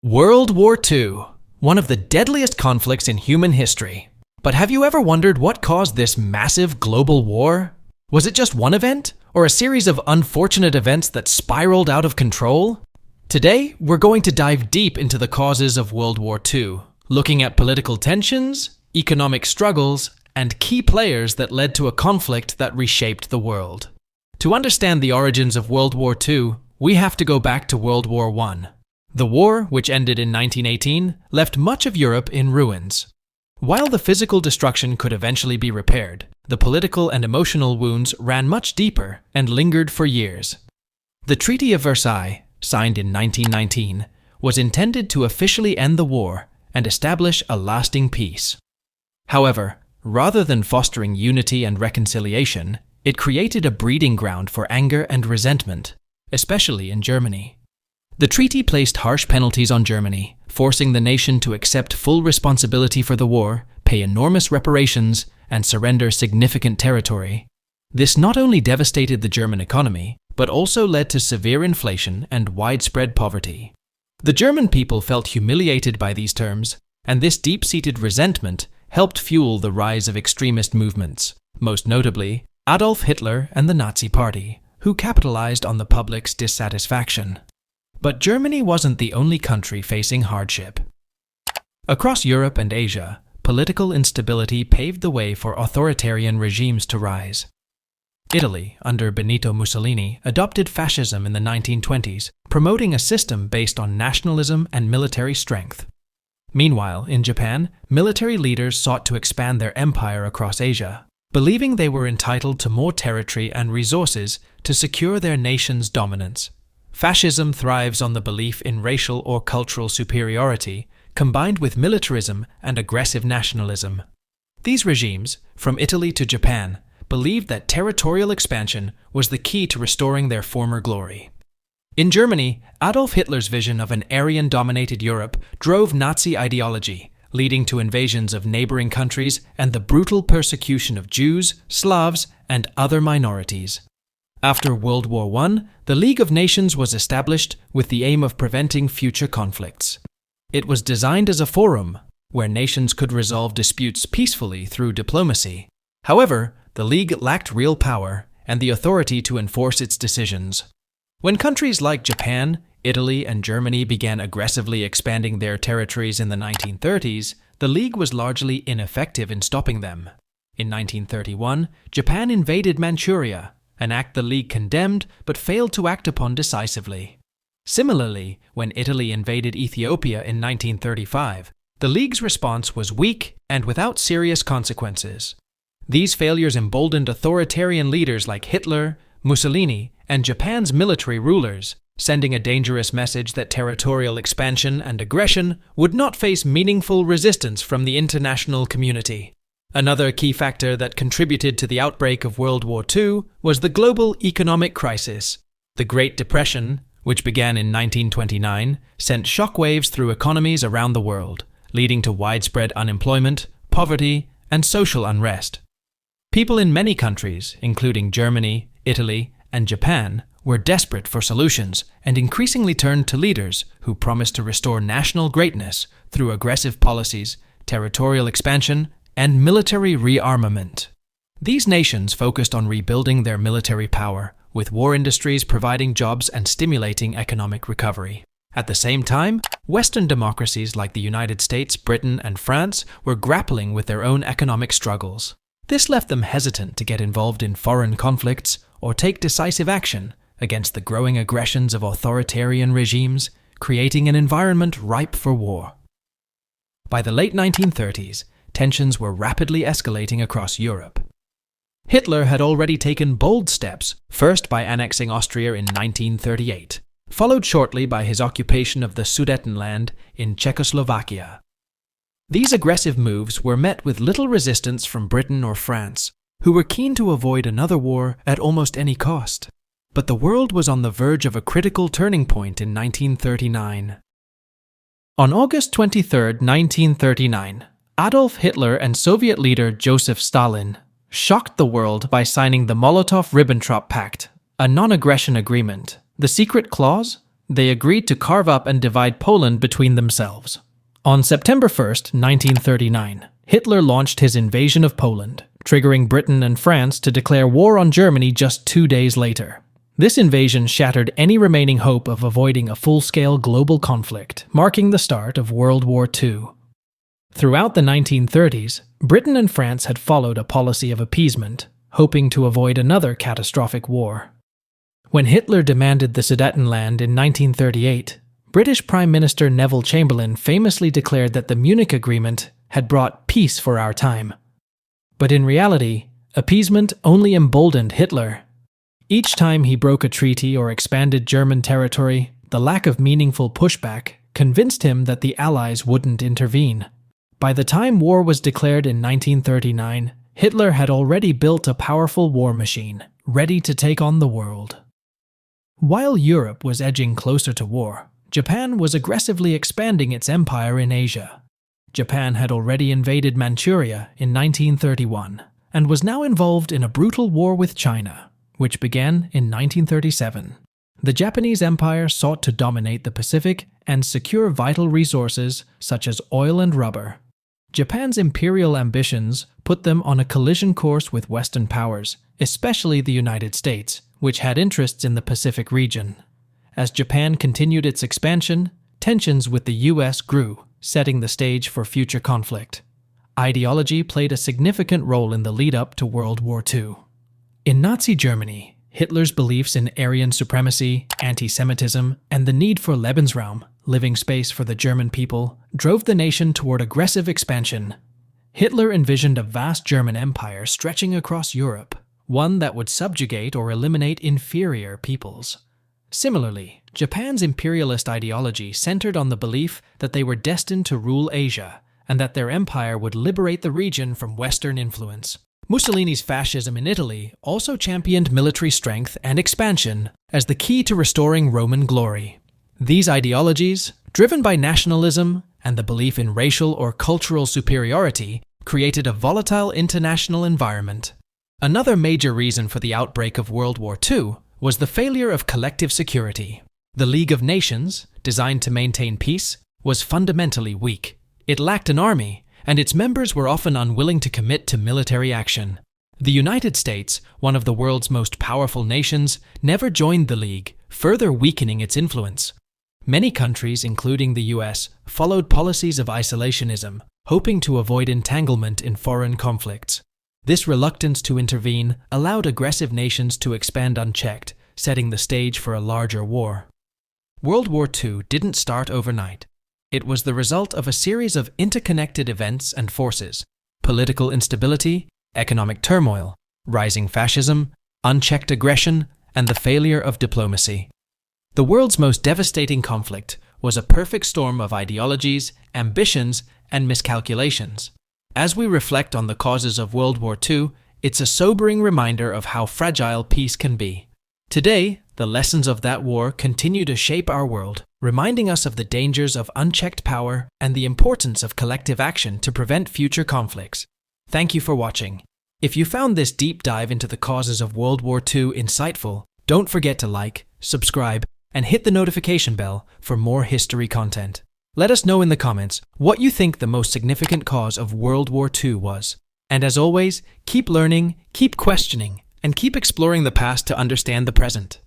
World War II, one of the deadliest conflicts in human history. But have you ever wondered what caused this massive global war? Was it just one event, or a series of unfortunate events that spiraled out of control? Today, we're going to dive deep into the causes of World War II, looking at political tensions, economic struggles, and key players that led to a conflict that reshaped the world. To understand the origins of World War II, we have to go back to World War I. The war, which ended in 1918, left much of Europe in ruins. While the physical destruction could eventually be repaired, the political and emotional wounds ran much deeper and lingered for years. The Treaty of Versailles, signed in 1919, was intended to officially end the war and establish a lasting peace. However, rather than fostering unity and reconciliation, it created a breeding ground for anger and resentment, especially in Germany. The treaty placed harsh penalties on Germany, forcing the nation to accept full responsibility for the war, pay enormous reparations, and surrender significant territory. This not only devastated the German economy, but also led to severe inflation and widespread poverty. The German people felt humiliated by these terms, and this deep-seated resentment helped fuel the rise of extremist movements, most notably Adolf Hitler and the Nazi Party, who capitalized on the public's dissatisfaction. But Germany wasn't the only country facing hardship. Across Europe and Asia, political instability paved the way for authoritarian regimes to rise. Italy, under Benito Mussolini, adopted fascism in the 1920s, promoting a system based on nationalism and military strength. Meanwhile, in Japan, military leaders sought to expand their empire across Asia, believing they were entitled to more territory and resources to secure their nation's dominance. Fascism thrives on the belief in racial or cultural superiority, combined with militarism and aggressive nationalism. These regimes, from Italy to Japan, believed that territorial expansion was the key to restoring their former glory. In Germany, Adolf Hitler's vision of an Aryan-dominated Europe drove Nazi ideology, leading to invasions of neighboring countries and the brutal persecution of Jews, Slavs, and other minorities. After World War I, the League of Nations was established with the aim of preventing future conflicts. It was designed as a forum where nations could resolve disputes peacefully through diplomacy. However, the League lacked real power and the authority to enforce its decisions. When countries like Japan, Italy, and Germany began aggressively expanding their territories in the 1930s, the League was largely ineffective in stopping them. In 1931, Japan invaded Manchuria, an act the League condemned but failed to act upon decisively. Similarly, when Italy invaded Ethiopia in 1935, the League's response was weak and without serious consequences. These failures emboldened authoritarian leaders like Hitler, Mussolini, and Japan's military rulers, sending a dangerous message that territorial expansion and aggression would not face meaningful resistance from the international community. Another key factor that contributed to the outbreak of World War II was the global economic crisis. The Great Depression, which began in 1929, sent shockwaves through economies around the world, leading to widespread unemployment, poverty, and social unrest. People in many countries, including Germany, Italy, and Japan, were desperate for solutions and increasingly turned to leaders who promised to restore national greatness through aggressive policies, territorial expansion, and military rearmament. These nations focused on rebuilding their military power, with war industries providing jobs and stimulating economic recovery. At the same time, Western democracies like the United States, Britain, and France were grappling with their own economic struggles. This left them hesitant to get involved in foreign conflicts or take decisive action against the growing aggressions of authoritarian regimes, creating an environment ripe for war. By the late 1930s, tensions were rapidly escalating across Europe. Hitler had already taken bold steps, first by annexing Austria in 1938, followed shortly by his occupation of the Sudetenland in Czechoslovakia. These aggressive moves were met with little resistance from Britain or France, who were keen to avoid another war at almost any cost. But the world was on the verge of a critical turning point in 1939. On August 23, 1939, Adolf Hitler and Soviet leader Joseph Stalin shocked the world by signing the Molotov-Ribbentrop Pact, a non-aggression agreement. The secret clause, They agreed to carve up and divide Poland between themselves. On September 1st, 1939, Hitler launched his invasion of Poland, triggering Britain and France to declare war on Germany just 2 days later. This invasion shattered any remaining hope of avoiding a full-scale global conflict, marking the start of World War II. Throughout the 1930s, Britain and France had followed a policy of appeasement, hoping to avoid another catastrophic war. When Hitler demanded the Sudetenland in 1938, British Prime Minister Neville Chamberlain famously declared that the Munich Agreement had brought peace for our time. But in reality, appeasement only emboldened Hitler. Each time he broke a treaty or expanded German territory, the lack of meaningful pushback convinced him that the Allies wouldn't intervene. By the time war was declared in 1939, Hitler had already built a powerful war machine, ready to take on the world. While Europe was edging closer to war, Japan was aggressively expanding its empire in Asia. Japan had already invaded Manchuria in 1931 and was now involved in a brutal war with China, which began in 1937. The Japanese Empire sought to dominate the Pacific and secure vital resources such as oil and rubber. Japan's imperial ambitions put them on a collision course with Western powers, especially the United States, which had interests in the Pacific region. As Japan continued its expansion, tensions with the US grew, setting the stage for future conflict. Ideology played a significant role in the lead-up to World War II. In Nazi Germany, Hitler's beliefs in Aryan supremacy, anti-Semitism, and the need for Lebensraum, living space for the German people, drove the nation toward aggressive expansion. Hitler envisioned a vast German empire stretching across Europe, one that would subjugate or eliminate inferior peoples. Similarly, Japan's imperialist ideology centered on the belief that they were destined to rule Asia and that their empire would liberate the region from Western influence. Mussolini's fascism in Italy also championed military strength and expansion as the key to restoring Roman glory. These ideologies, driven by nationalism and the belief in racial or cultural superiority, created a volatile international environment. Another major reason for the outbreak of World War II was the failure of collective security. The League of Nations, designed to maintain peace, was fundamentally weak. It lacked an army, and its members were often unwilling to commit to military action. The United States, one of the world's most powerful nations, never joined the League, further weakening its influence. Many countries, including the US, followed policies of isolationism, hoping to avoid entanglement in foreign conflicts. This reluctance to intervene allowed aggressive nations to expand unchecked, setting the stage for a larger war. World War II didn't start overnight. It was the result of a series of interconnected events and forces: political instability, economic turmoil, rising fascism, unchecked aggression, and the failure of diplomacy. The world's most devastating conflict was a perfect storm of ideologies, ambitions, and miscalculations. As we reflect on the causes of World War II, it's a sobering reminder of how fragile peace can be. Today, the lessons of that war continue to shape our world, reminding us of the dangers of unchecked power and the importance of collective action to prevent future conflicts. Thank you for watching. If you found this deep dive into the causes of World War II insightful, don't forget to like, subscribe, and hit the notification bell for more history content. Let us know in the comments what you think the most significant cause of World War II was. And as always, keep learning, keep questioning, and keep exploring the past to understand the present.